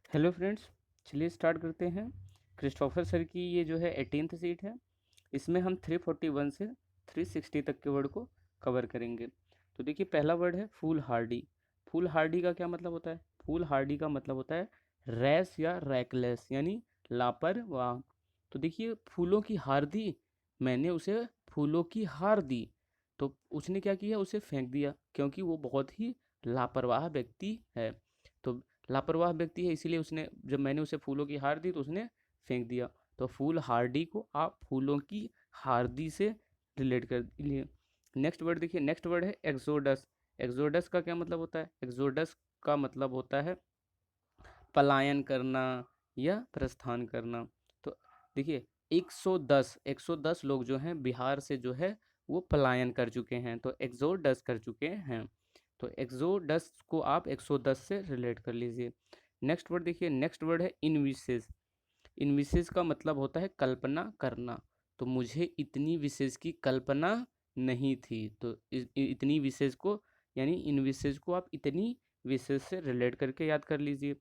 Hello friends, चलिए start करते हैं। क्रिस्टोफर सर की ये जो है 18th सीट है। इसमें हम 341 से 360 तक के वर्ड को कवर करेंगे। तो देखिए, पहला वर्ड है फूल हार्डी। फूल हार्डी का क्या मतलब होता है? फूल हार्डी का मतलब होता है रैश या रैकलेस, यानी लापरवाह। तो देखिए, फूलों की हार दी, मैंने उसे फूलों की हार दी। तो उसने क्या किया? उसे फेंक दिया, क्योंकि वो बहुत ही लापरवाह व्यक्ति है। तो लापरवाह व्यक्ति है, इसीलिए उसने, जब मैंने उसे फूलों की हार दी तो उसने फेंक दिया। तो फूल हार्डी को आप फूलों की हार्दी से रिलेट कर लिए। नेक्स्ट वर्ड देखिए, नेक्स्ट वर्ड है एक्सोडस। एक्सोडस का क्या मतलब होता है? एक्सोडस का मतलब होता है पलायन करना या प्रस्थान करना। तो देखिए, 110 लोग जो हैं बिहार से जो है वो पलायन कर चुके हैं, तो एक्सोडस कर चुके हैं। तो एक्सोडस को आप 110 से रिलेट कर लीजिए। नेक्स्ट वर्ड देखिए, नेक्स्ट वर्ड है इनविसेस। इनविसेस का मतलब होता है कल्पना करना। तो मुझे इतनी विशेष की कल्पना नहीं थी, तो इतनी विशेष को, यानी इनविसेस को आप इतनी विशेष से रिलेट करके याद कर लीजिए।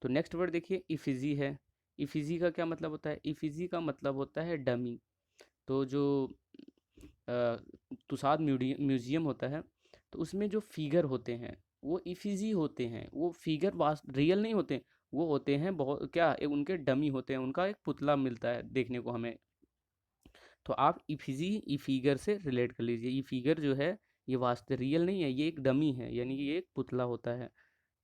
तो नेक्स्ट वर्ड देखिए, इफिजी है। इफिजी का क्या मतलब होता है? इफिजी का मतलब होता है डमी। तो जो तुषार म्यूजियम होता है, तो उसमें जो फिगर होते हैं वो इफिजी होते हैं। वो फिगर वास्ट रियल नहीं होते, वो होते हैं बहुत क्या, उनके डमी होते हैं, उनका एक पुतला मिलता है देखने को हमें। तो आप इफिजी ई फिगर से रिलेट कर लीजिए। ई फिगर जो है ये वास्तव रियल नहीं है, ये एक डमी है, यानी कि ये एक पुतला होता है।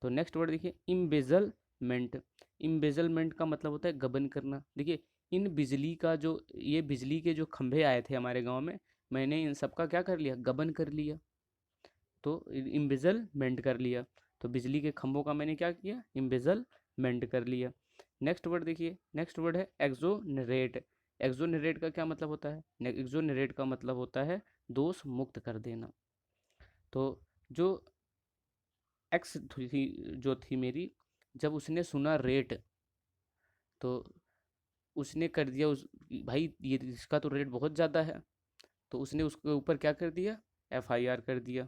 तो नेक्स्ट वर्ड देखिए, इम्बेजलमेंट। इम्बेजलमेंट का मतलब होता है गबन करना। देखिए, इन बिजली का जो, ये बिजली के जो खंभे आए थे हमारे गांव में, मैंने इन सब का क्या कर लिया? गबन कर लिया। तो इम्बेजलमेंट कर लिया। तो बिजली के खंभों का मैंने क्या किया? इम्बेजलमेंट कर लिया। नेक्स्ट वर्ड देखिए, नेक्स्ट वर्ड है एक्सोनरेट। एक्सोनरेट का क्या मतलब होता है? एक्सोनरेट का मतलब होता है दोष मुक्त कर देना। तो जो एक्स थी, जो थी मेरी, जब उसने सुना रेट, तो उसने कर दिया उस, भाई ये इसका तो रेट बहुत ज़्यादा है। तो उसने उसके ऊपर क्या कर दिया? एफआईआर कर दिया।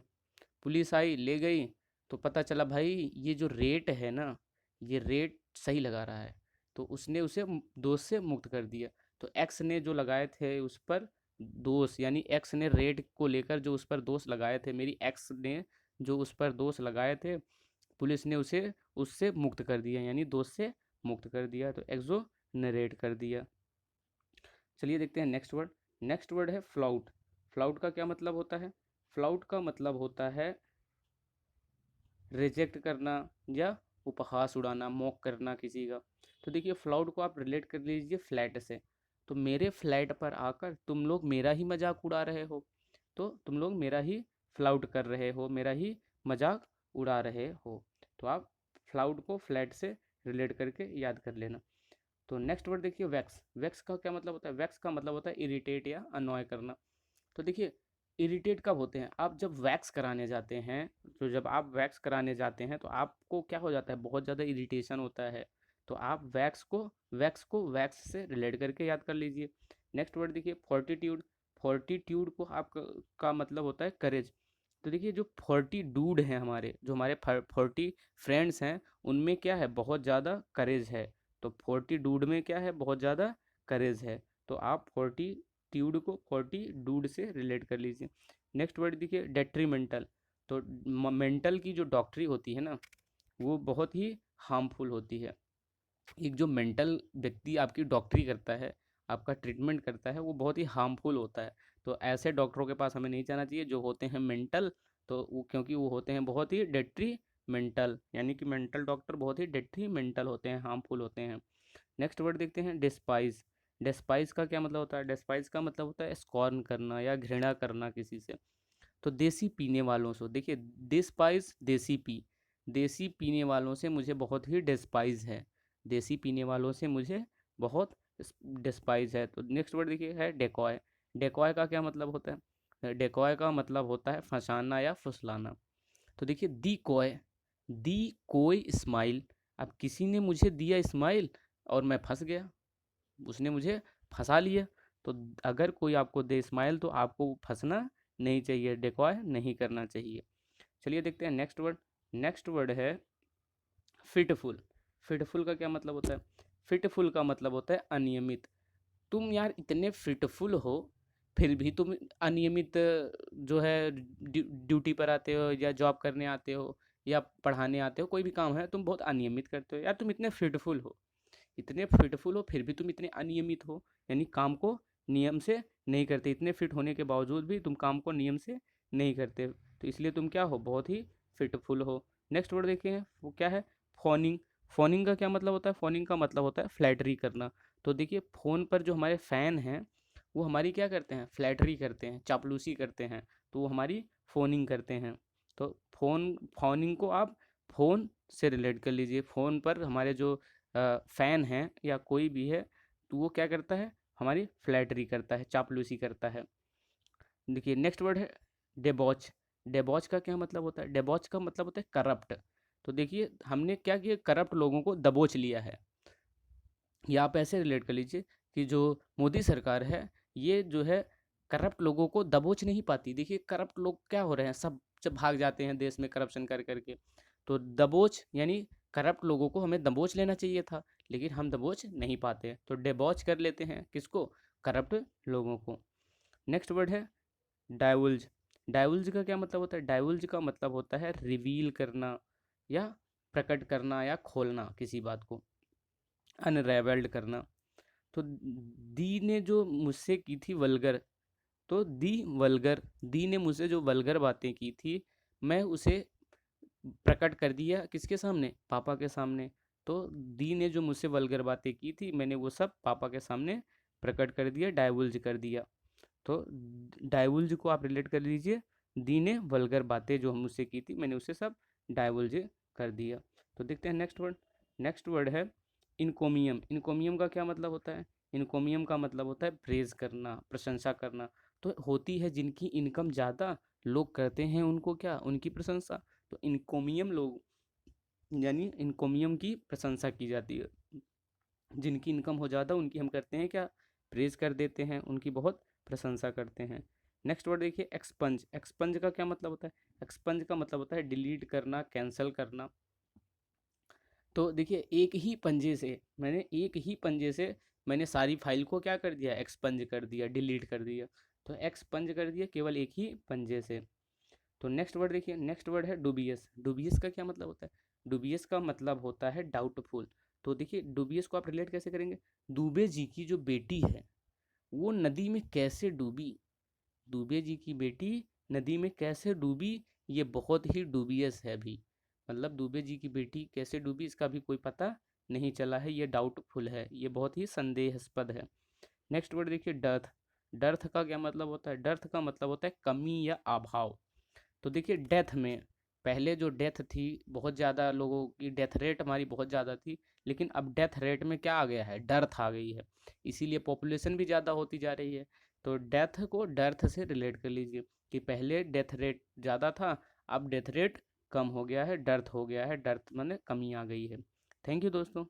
पुलिस आई, ले गई, तो पता चला भाई ये जो रेट है ना, ये रेट सही लगा रहा है। तो उसने उसे दोष से मुक्त कर दिया। तो एक्स ने जो लगाए थे उस पर दोष, यानी एक्स ने रेट को लेकर जो उस पर दोष लगाए थे, मेरी एक्स ने जो उस पर दोष लगाए थे, पुलिस ने उसे उससे मुक्त कर दिया, यानी दोष से मुक्त कर दिया। तो एक्सो नरेट कर दिया। चलिए देखते हैं नेक्स्ट वर्ड। नेक्स्ट वर्ड है फ्लाउट। फ्लाउट का क्या मतलब होता है? फ्लाउट का मतलब होता है रिजेक्ट करना या उपहास उड़ाना, मॉक करना किसी का। तो देखिए, फ्लाउट को आप रिलेट कर लीजिए फ्लैट से। तो मेरे फ्लैट पर आकर तुम लोग मेरा ही मजाक उड़ा रहे हो, तो तुम लोग मेरा ही फ्लाउट कर रहे हो, मेरा ही मजाक उड़ा रहे हो। तो आप फ्लाउट को फ्लैट से रिलेट करके याद कर लेना। तो नेक्स्ट वर्ड देखिए, वैक्स। वैक्स का क्या मतलब होता है? वैक्स का मतलब होता है इरिटेट या अनॉय करना। तो देखिए, इरिटेट कब होते हैं? आप जब वैक्स कराने जाते हैं, तो जब आप वैक्स कराने जाते हैं तो आपको क्या हो जाता है? बहुत ज़्यादा इरिटेशन होता है। तो आप वैक्स से रिलेट करके याद कर लीजिए। नेक्स्ट वर्ड देखिए, फोर्टिट्यूड। फोर्टिट्यूड को आप का मतलब होता है करेज। तो देखिए, जो 40 डूड हैं हमारे, जो हमारे 40 फ्रेंड्स हैं, उनमें क्या है? बहुत ज़्यादा करेज है। तो 40 डूड में क्या है? बहुत ज़्यादा करेज है। तो आप 40 ट्यूड को 40 डूड से रिलेट कर लीजिए। नेक्स्ट वर्ड देखिए, डेट्रीमेंटल। तो मेंटल की जो डॉक्टरी होती है ना, वो बहुत ही हार्मफुल होती है। एक जो मेंटल व्यक्ति आपकी डॉक्टरी करता है, आपका ट्रीटमेंट करता है, वो बहुत ही हार्मफुल होता है। तो ऐसे डॉक्टरों के पास हमें नहीं जाना चाहिए जो होते हैं मेंटल। तो वो, क्योंकि वो होते हैं बहुत ही डेट्रीमेंटल, यानी कि मेंटल डॉक्टर बहुत ही डेट्रीमेंटल होते हैं, हार्मफुल होते हैं। नेक्स्ट वर्ड देखते हैं, डिस्पाइज। डिस्पाइज का क्या मतलब होता है? डिस्पाइज का मतलब होता है स्कॉर्न करना या घृणा करना किसी से। तो देसी पीने वालों से देखिए, डिस्पाइज देसी पी, देसी पीने वालों से मुझे बहुत ही डिस्पाइज है। देसी पीने वालों से मुझे बहुत डिस्पाइज है। तो नेक्स्ट वर्ड देखिए है डेकॉय। डेकॉय का क्या मतलब होता है? डेकॉय का मतलब होता है फंसाना या फुसलाना। तो देखिए, दी कोई स्माइल। अब किसी ने मुझे दिया स्माइल और मैं फंस गया, उसने मुझे फंसा लिया। तो अगर कोई आपको दे स्माइल तो आपको फंसना नहीं चाहिए, डिकॉय नहीं करना चाहिए। चलिए देखते हैं नेक्स्ट वर्ड। नेक्स्ट वर्ड है फिटफुल। फिटफुल का क्या मतलब होता है? फिटफुल का मतलब होता है अनियमित। तुम यार इतने फिटफुल हो, फिर भी तुम अनियमित जो है ड्यूटी पर आते हो या जॉब करने आते हो या पढ़ाने आते हो, कोई भी काम है तुम बहुत अनियमित करते हो। यार तुम इतने फिटफुल हो, इतने फिटफुल हो, फिर भी तुम इतने अनियमित हो, यानी काम को नियम से नहीं करते। इतने फिट होने के बावजूद भी तुम काम को नियम से नहीं करते, तो इसलिए तुम क्या हो, बहुत ही फिटफुल हो। नेक्स्ट वर्ड देखिए, वो क्या है? फोनिंग। फोनिंग का क्या मतलब होता है? फोनिंग का मतलब होता है फ्लैटरी करना। तो देखिए फ़ोन पर जो हमारे फ़ैन हैं वो हमारी क्या करते हैं, फ्लैटरी करते हैं, चापलूसी करते हैं, तो वो हमारी फ़ोनिंग करते हैं। तो फ़ोनिंग को आप फ़ोन से रिलेट कर लीजिए। फ़ोन पर हमारे जो फ़ैन हैं या कोई भी है, तो वो क्या करता है, हमारी फ्लैटरी करता है, चापलूसी करता है। देखिए नेक्स्ट वर्ड है डेबॉच। डेबॉच का क्या मतलब होता है? डेबॉच का मतलब होता है करप्ट। तो देखिए हमने क्या किया, करप्ट लोगों को दबोच लिया है। या आप ऐसे रिलेट कर लीजिए कि जो मोदी सरकार है, ये जो है करप्ट लोगों को दबोच नहीं पाती। देखिए करप्ट लोग क्या हो रहे हैं, सब जब भाग जाते हैं देश में करप्शन कर करके। तो दबोच यानी करप्ट लोगों को हमें दबोच लेना चाहिए था, लेकिन हम दबोच नहीं पाते, तो डिबॉच कर लेते हैं किसको, करप्ट लोगों को। नेक्स्ट वर्ड है डाइवल्ज। डाइवल्ज का क्या मतलब होता है? डाइवल्ज का मतलब होता है रिवील करना या प्रकट करना या खोलना किसी बात को, अनरेवल्ड करना। तो दी ने जो मुझसे की थी वल्गर, तो दी ने मुझसे जो वल्गर बातें की थी, मैं उसे प्रकट कर दिया किसके सामने, पापा के सामने। तो दी ने जो मुझसे वल्गर बातें की थी, मैंने वो सब पापा के सामने प्रकट कर दिया, डाइवल्ज कर दिया। तो डाइवल्ज को आप रिलेट कर लीजिए, दी ने वल्गर बातें जो मुझसे की थी, मैंने उसे सब डाइवल्ज कर दिया। तो देखते हैं नेक्स्ट वर्ड। नेक्स्ट वर्ड है इनकोमियम। इनकोमियम का क्या मतलब होता है? इनकोमियम का मतलब होता है प्रेज करना, प्रशंसा करना। तो होती है जिनकी इनकम ज़्यादा, लोग करते हैं उनको क्या, उनकी प्रशंसा। तो इनकोमियम लोग यानी इनकोमियम की प्रशंसा की जाती है। जिनकी इनकम हो ज़्यादा उनकी हम करते हैं क्या, प्रेज कर देते हैं, उनकी बहुत प्रशंसा करते हैं। नेक्स्ट वर्ड देखिए एक्सपंज। एक्सपंज का क्या मतलब होता है? एक्सपंज का मतलब होता है डिलीट करना, कैंसिल करना। तो देखिए एक ही पंजे से मैंने सारी फाइल को क्या कर दिया, एक्सपंज कर दिया, डिलीट कर दिया। तो एक्सपंज कर दिया केवल एक ही पंजे से। तो नेक्स्ट वर्ड देखिए, नेक्स्ट वर्ड है डुबियस। डुबियस का क्या मतलब होता है? डुबियस का मतलब होता है डाउटफुल। तो देखिए डुबियस को आप रिलेट कैसे करेंगे, दुबे जी की जो बेटी है वो नदी में कैसे डूबी, दुबे जी की बेटी नदी में कैसे डूबी, ये बहुत ही डुबियस है भी। मतलब दुबे जी की बेटी कैसे डूबी इसका भी कोई पता नहीं चला है, ये डाउटफुल है, ये बहुत ही संदेहास्पद है। नेक्स्ट वर्ड देखिए डर्थ। डर्थ का क्या मतलब होता है? डर्थ का मतलब होता है कमी या अभाव। तो देखिए डेथ में, पहले जो डेथ थी, बहुत ज़्यादा लोगों की डेथ रेट हमारी बहुत ज़्यादा थी, लेकिन अब डेथ रेट में क्या आ गया है, डर्थ आ गई है। इसीलिए पॉपुलेशन भी ज़्यादा होती जा रही है। तो डेथ को डर्थ से रिलेट कर लीजिए कि पहले डेथ रेट ज़्यादा था, अब डेथ रेट कम हो गया है, डर्थ हो गया है, डर्थ माने कमी आ गई है। थैंक यू दोस्तों।